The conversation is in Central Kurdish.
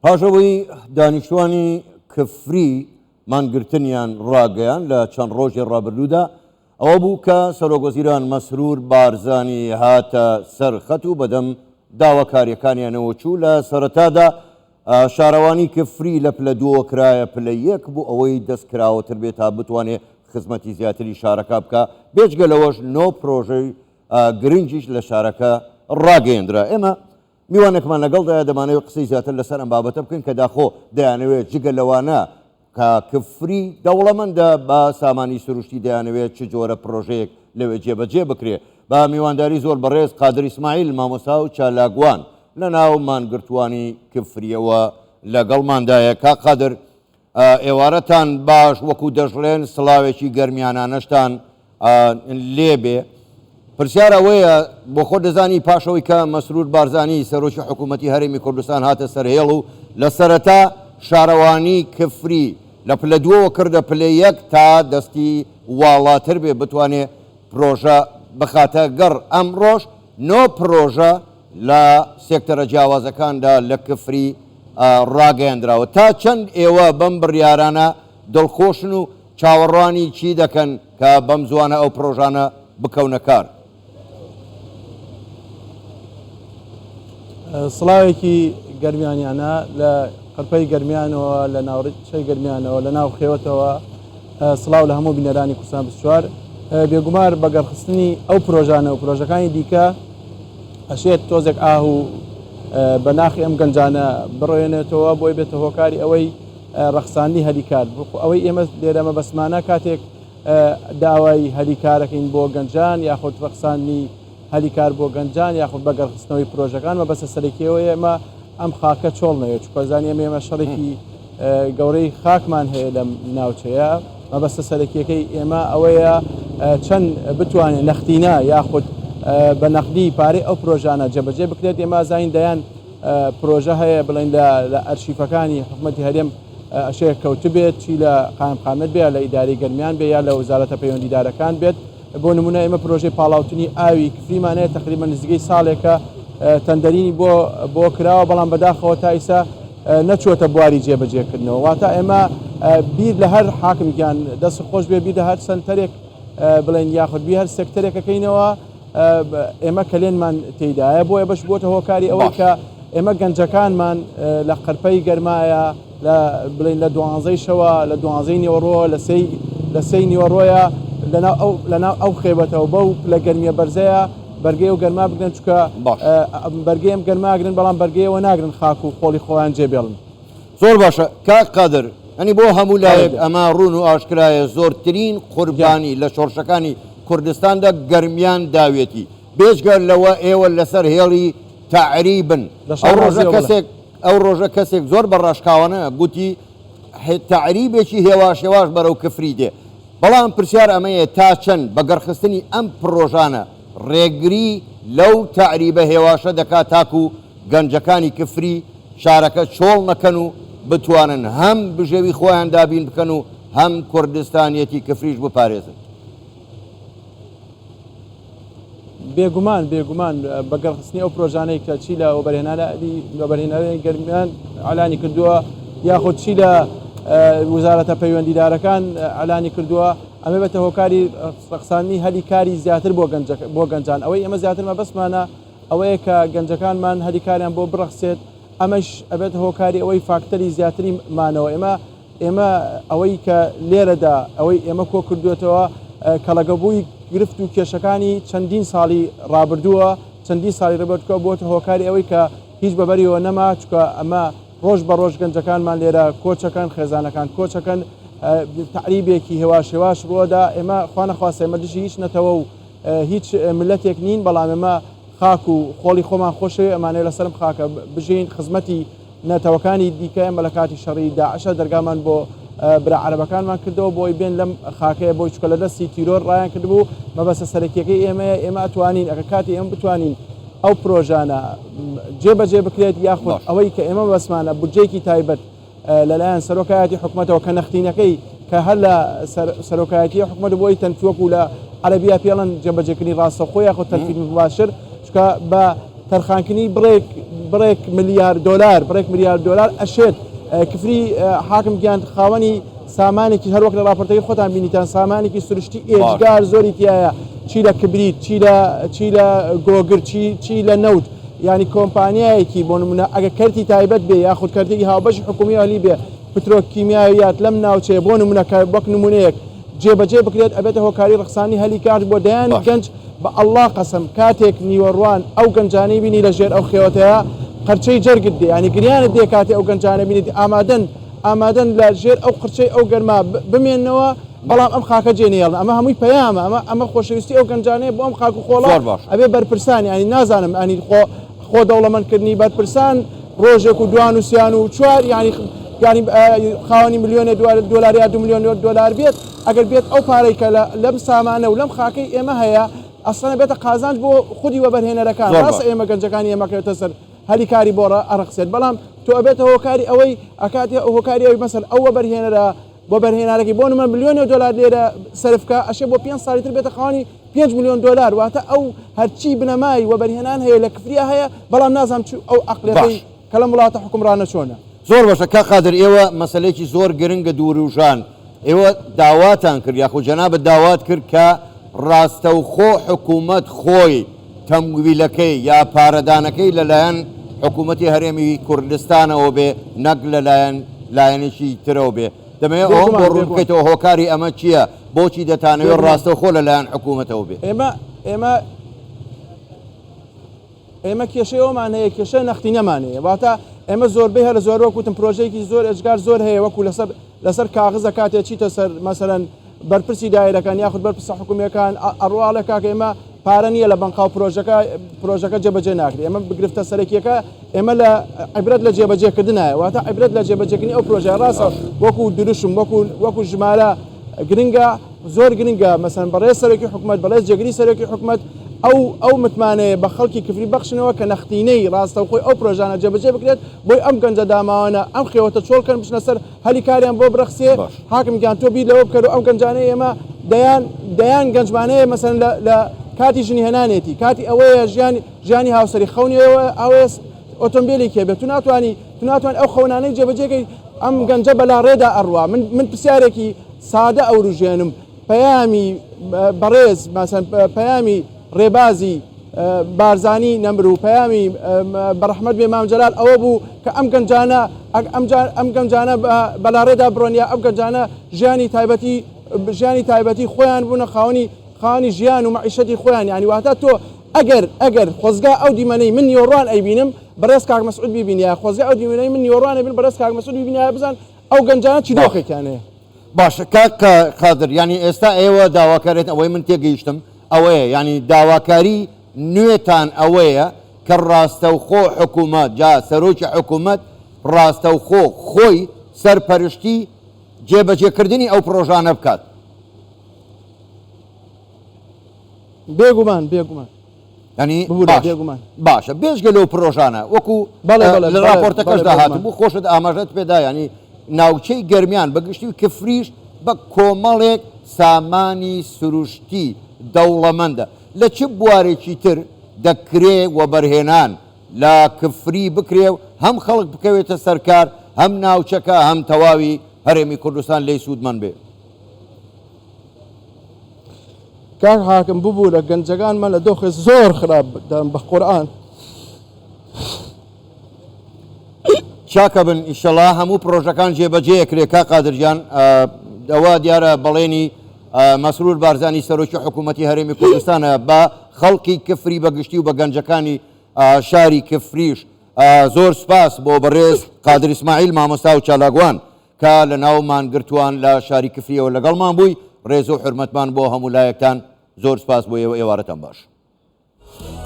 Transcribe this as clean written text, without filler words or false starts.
پاشەوەی دانیشتوانی کفری مانگرتنیان ڕاگەیان لە چەند ڕۆژی ڕابردوودا ئەوە بوو کە سەرۆکوەزیران مەسرور بارزانی هاتە سەرخەت و بەدەم داواکاریەکانیانەوە چوو. لە سەرەتادا شارەوانی کفری لە پلە دووە کرایە پلە یەک بوو ئەوەی دەستکراوەتر بێت تا بتوانێت خزمەتی زیاتری شارەکە بکە. بێجگە لەوەش نۆ پرۆژەی گرنگیش لە شارەکە ڕاگەیەندرا. ئێمە میوانێکمان لەگەڵدایە دەمانەوێت قسەی زیاتر لەسەر ئەم بابەتە بکەین کە داخۆ دەیانەوێت جگە لەوانە کە کفری دەوڵەمەندە بە سامانی سروشتی دەیانەوێت چ جۆرە پرۆژەیەک لەوێ جێبەجێ بکرێ. بە میوانداری زۆر بەڕێز قادر ئیسماعیل مامۆستا و چالاکوان لە ناو مانگرتوانی کفریەوە لەگەڵماندایە. کا قادر ئێوارەتان باش وەکو دەژڵێن سڵاوێکی گەرمیانانەشتان لێبێ. پرسیار ئەوەیە بۆ خۆ دەزانی پاشەوەی کە مەسرور بارزانی سەرۆکی حکوومەتی هەرێمی کوردستان هاتە سەرهێڵ و لە سەرەتا شارەوانی کفری لە پلە دووەوە کردە پلە یەک تا دەستی واڵاتر بێ بتوانێت پرۆژە بخاتە گەڕ. ئەمڕۆژ نۆ پرۆژە لە سێکتەرە جیاوازەکاندا لە کفری ڕاگەیاندراوە. تا چەند ئێوە بەم بڕیارانە دڵخۆشن و چاوەڕوانی چی دەکەن کە بەم زوانە ئەو پرۆژانە بکەونە کار؟ سڵاوێکی گەرمیانیانە لە قەرپەی گەرمیانەوە لە ناوڕچەی گەرمیانەوە لە ناو خێوەتەوە سڵاو لە هەموو بینەرانی کوردستان 24. بێگومار بەگەڕخستنی ئەو پرۆژانە و پرۆژەکانی دیکە ئەشێت تۆزێک ئاهوو بە ناخی ئەم گەنجانە بڕۆێنێتەوە بۆی بێتە هۆکاری ئەوەی ڕەخساندنی هەلیکار. ئەوەی ئێمە لێرەمە بەسمانە کاتێک داوای هەلیکارەکەین بۆ گەنجان یاخود ڕەخساندنی هەلیکار بۆ گەنجان یاخود بەگەڕخستنەوەی پرۆژەکان مەبەستە سەرەکیەوە ئێمە ئەم خاکە چۆڵ نەوێت چکۆزانی ئێمە شەڕێکی گەورەی خاکمان هەیە لەم ناوچەیە. مەبەستە سەرەکیەکەی ئێمە ئەوەیە چەند بتوانێت نەختینە یاخود بە نەقدی پارەی ئەو پرۆژانە جێبەجێ بکرێت. ئێمە زین دەیان پرۆژە هەیە بڵێن لە ئەرشیفەکانی حکوومەتی هەرێم ئەشەیە کەوت بێت چی لە قامقامەت بێت لە ئیداری گەرمیان بێت یا لە وزارەتە پەیوەندیدارەکان بێت. بۆ نمونە ئێمە پرۆژەی پاڵاوتنی ئاوی کفریمانەیە تقریبا نزیکەی ساڵێکە تەندەرینی بۆ کراوە بەڵام بەداخەوە تا ئیسا نەچۆتە بواری جێبەجێکردنەوە. واتە ئێمە بیر لە هەر حاکمگیان دەست خۆش بێ بیر لە هەر سنتەرێک بڵێن یاخود بی هەر سێکتەرێکەکەینەوە ئێمە کەلێنمان تێدایە بۆیە بەش بۆتە هۆکاری ئەوەی کە ئێمە گەنجەکانمان لە قەرپەی گەرمایە بڵێن لە 12 شەوە لە 12 نیوەڕۆ لە 3 نیوەڕۆیە لەناو ئەو خێبەتەوە بەو لە گەرمیە بەرزەیە بەرگەی و گەرما بگرن چکە بەرگەی ئەم گەرماگرن بەڵام بەرگەیەوە ناگرن خاک و خۆڵی خۆیان جێبێڵن. زۆر باشە کاک قادر، ئەنی بۆ هەموو لایەک ئەمە ڕوون و ئاشکرایە زۆرترین قوربانی لە شۆڕشەکانی کوردستاندا گەرمیان داوێتی. بێژگەر لەوە ئێوە لەسەر هێڵی تەعریبن. ئەو ڕۆژە کەسێک زۆر بەڕاشکاوانە گوتی تەعریبێکی هێواش هێواش بەرەو کفری دێ. بەڵام پرسیار ئەمەیە تا چەند بەگەڕخستنی ئەم پرۆژانە ڕێگری لەو تەعریبە هێواشە دەکات تاکو گەنجەکانی کفری شارەکە چۆڵ نەکەن و بتوانن هەم بژێوی خۆیان دابین بکەن و هەم کوردستانیەتی کفریش بپارێزن. بێگومان بەگەڕخستنی ئەو پرۆژانەی کە چی لە وەبەرهێنەری گەرمیان ئەلانی کردووە یاخود چی لە وزارەتە پەیوەندیدارەکان ئەلانی کردووە ئەمە بێتە هۆکاری ڕەخساندنی هەلیکاری زیاتر بۆ گەنجان. ئەوەی ئێمە زیاتر مەبەستمانە ئەوەیە کە گەنجەکانمان هەلیکاریان بۆ بڕەخسێت ئەمەش ئەبێت هۆکاری ئەوەی فاکتەری زیاتری مانەوە. ئێمە ئەوەی کە لێرەدا ئەوەی ئێمە کۆ کردوێتەوە کەڵەگەبووی گرفت و کێشەکانی چەندین ساڵی ڕابردووە چەندین ساڵی ڕێبەرکە بۆتە هۆکاری ئەوەی کە هیچ بەبەریەوە نەما چکە ئەمە ڕۆژ بە ڕۆژ گەنجەکانمان لێرە کۆچەکەن خێزانەکان کۆچەکەن تعریبێکی هێواش بۆدا. ئێمە خوا نەخواستە ئێمە دژی هیچ نەتەوە و هیچ ملەتێک نین بەڵام ئێمە خاک و خۆڵی خۆمان خۆشەوێ ئەمانەیە لەسەرم خاکە بژین خزمەتی نەتەوەکانی دیکە ئێمە لە کاتی شەڕی داعشە دەرگامان بۆ برا عەرەبەکانمان کردەوە بۆی بێن لەم خاکەیە بۆی چکە لە دەستی تیرۆر ڕایان کردبوو. مەبەستە سەرەکیەکەی ئێمە ئەتوانین ئەگە کاتی ئێمە بتوانین ئەو پرۆژانە جێبەجێ بکرێت یاخود ئەوەی کە ئێمە بەسمانە بودجێکی تایبەت لەلایەن سەرۆکایەتی حکوومەتەوە کە نەختینەکەی کە هەر لە سەرۆکایەتی حکوومەت بۆی تەنفیوەکو لە عەرەبیا پێڵەن جێبەجێکردنی ڕاستەوخۆ یاخود تەنفیذ مباشر چکە بە تەرخانکردنی بڕێک بڕێک ملیار دلار ئەشێت کفری حاکم گیان خاوەنی سامانێکی هەروەک لە راپۆرتەکەی خۆتان بینیتان سامانێکی سروشتی ئێجگار زۆری تایە چی لە کبریت چی لە گۆگر چی لە نەوت ینی کۆمپانیایەکی بۆ نمونە ئەگە کەرتی تایبەت بێ یاخود کەرتێکی هاوبەش حکومی هەلی بێ پترۆکیمیاویات لەم ناوچێ بۆ نمونە وەک نمونەیەک جێبەجێ بکرێت ئەبێتە هۆکاری ڕخسانی هەلی کارت بۆ دەیانی گەنج بە ئەڵڵا قەسم کاتێک نیوەڕوان ئەو گەنجانەی بینی لە ژێر ئەو خێوەتەیە قەرچەی جەرگت دێ ینی گریانت دێ کاتێ ئەو گەنجانە بینیت ئامادەن لە ژێر ئەو قرچەی ئەو گەرما بمێنەوە بەڵام ئەم خاکە جێنێڵن ئەمە هەمووی پەیامە ئەمە خۆشەویستی ئەو گەنجانەیە بۆ ئەم خاک و خۆڵە ئەبێ بەرپرسان ینی نازانم ئەنی خۆ دەوڵەمەندکردنی بەرپرسان ڕۆژێک و دوان و سیان و چوار ینی خاوەنی ملیۆنە دلار یا 2 میلیۆن دلار بێت ئەگەر بێت ئەو پارەی کە لەم سامانە و لەم خاکەی ئێمە هەیە ئەسڵە بێتە قازانج بۆ خودی وەبەرهێنەرەکان ڕاستە ئێمە گەنجەکانی ئێمەکەوێتە سەر هەلی کاری بۆ ئەڕەخسێت بەڵام تۆ ئەبێتە هۆکاری ئەوەی ئەکاتی هۆکاری ئەوی مەسەر ئەو وەبەرهێنەرە بۆ بەرهێنارێکی بۆ نمە ملیۆنە دلار لێرە سەرفکە ئەشێ بۆ 5 ساڵی تر بێتە خاوەنی 5 میلیۆن دلار واتە ئەو هەرچی بنەمای وەبەرهێنان هەیە لە کفریا هەیە بەڵام نازانم ئەو عەقڵیەتەی کە لەم وڵاتە حکومڕانە چۆنە زۆر باشە کا قادر ئێوە مەسەلەیەکی زۆر گرنگە دووروژان ئێوە داواتان کرد یاخود جەنابەت داوات کرد کە ڕاستەوخۆ حکوومەت خۆی تەمویلەکەی یا پارەدانەکەی لەلایەن حکوومەتی هەرێمی کوردستانەوە بێ نەک لەلایەن لایەنێکی ترەوە بێ دەمەوێت ئەوم بۆ ڕوون بکەیتەوە هۆکاری ئەمە چییە بۆچی دەتانەوێت ڕاستەوخۆ لەلایەن حکوومەتەوە بێ ئێمە کێشەیەوەمان هەیە کێشە نەختینەمانەیە واتە ئێمە زۆربەی هەر زۆر وەکوتم پرۆژێکی زۆر ئەجگار زۆر هەیە وەکو لەسەر کاغزە کاتێ چیتە سەر مەسەرەن بەرپرسی دایرەکان یاخود بەرپرسە حکوومیەکان ئەڕواڵە کاکە ئێمە پارە نییە لە بەنقاو پرۆژەکە جێبەجێ ناکرێت ئێمە بگرفتە سەرەکیەکە ئێمە لە عیبرەت لە جێبەجێکردنایە واتە عیبرەت لە جێبەجێکردنی ئەو پرۆژە ڕاستە وەکو دروشم وەکو ژمارە گرنگە زۆر گرنگە مەسەن بەڕێز سەرۆکی حکوومەت بەڕێز جێگیری سەرۆکی حکوومەت ئەو متمانەیە بە خەڵکی کفری بەخشنەوە کە نەختینەی ڕاستەوخۆی ئەو پرۆژانە جێبەجێ بکرێت بۆی ئەم گەنجە داماوانە ئەم خێوەتە چۆڵکەن بچنە سەر هەلی کاریان بۆ برەخسێ حاکم گیان تۆ بیر لەوە بکەن و ئەم گەنجانەی ئێمە دەیان گەنجمانەیە مەسەن لە کاتی ژنی هێنانێتی کاتی ئەوەیە ژیانی هاوسەری خەونیەوە ئەوەیە ئۆتۆمبیلێکێ بێت تو ناتوان ئەو خەونانەی جێبەجێکەی ئەم گەنجە بەلا ڕێدا ئەڕوا من پرسیارێکی سادە ئەو ڕژێنم پەیامی بەڕێز مەسەن پەیامی ڕێبازی بارزانی نەمر و پەیامی بەڕەحمەت بێ مام جەلال ئەوە بوو کە ئەم گەنجانە بەلاڕێدا بڕۆنیا ئەم گەنجانە ژیانی تایبەتی خۆیان بوونە خاوەنی ژیان و مەعیشەتی خۆیان یعنی واتە تۆ ئەگەر خۆزگا ئەو دیمەنەی من نیوەڕوان ئەیبینم بەڕێز کاک مەسعود بیبینیا خۆزگا ئەو دیمەنەی من نیوەڕوان ئەیبین بەڕێز کاک مەسعود بیبینیا بزان ئەو گەنجانە چی دۆخێکیانەیە باشە کاک قادر ینی ئێستا ئێوە داواکارێت ئەوەی من تێگەیشتم ئەوەیە ینی داواکاری نوێتان ئەوەیە کە ڕاستەوخۆ حکوومەت جا سەرۆکی حکوومەت ڕاستەوخۆ خۆی سەرپەرشتی جێبەجێکردنی ئەو پرۆژانە بکات بێگومان ینی باشە بێژگە لەو پرۆژانە وەکو لە راپۆرتەکەش داهاتم بوو خۆشت ئاماژەت پێدا ینی ناوچەی گەرمیان بەگشتی و کفریش بە کۆمەڵێک سامانی سروشتی دەوڵەمەندە لە چ بوارێکی تر دەکرێ وەبەرهێنان لە کفری بکرێ و هەم خەڵک بکەوێتە سەرکار هەم ناوچەکە هەم تەواوی هەرێمی کوردستان لێی سوودمەند بێ کاک حاکم ببوو لە گەنجەکانمان لە دۆخی زۆر خراپ بە قورئان چاکە بن ئیشەڵا هەموو پرۆژەکان جێبەجێەکرێ کا قادرجان ئەوە دیارە بەڵێنی مەسرور بارزانی سەرۆکی حکوومەتی هەرێمی کوردستانە بە خەڵکی کفری بەگشتی و بە گەنجەکانی شاری کفریش زۆر سپاس بۆ بەڕێز قادر ئیسماعیل مامۆستا و چالاگوان کە لە ناومان گرتووان لە شاری کفریەوە لەگەڵمان بووی ڕێز و حرمەتمان بۆ هەموو لایەکتان زۆر سپاس بۆ ئێوە ئێوارەتان باش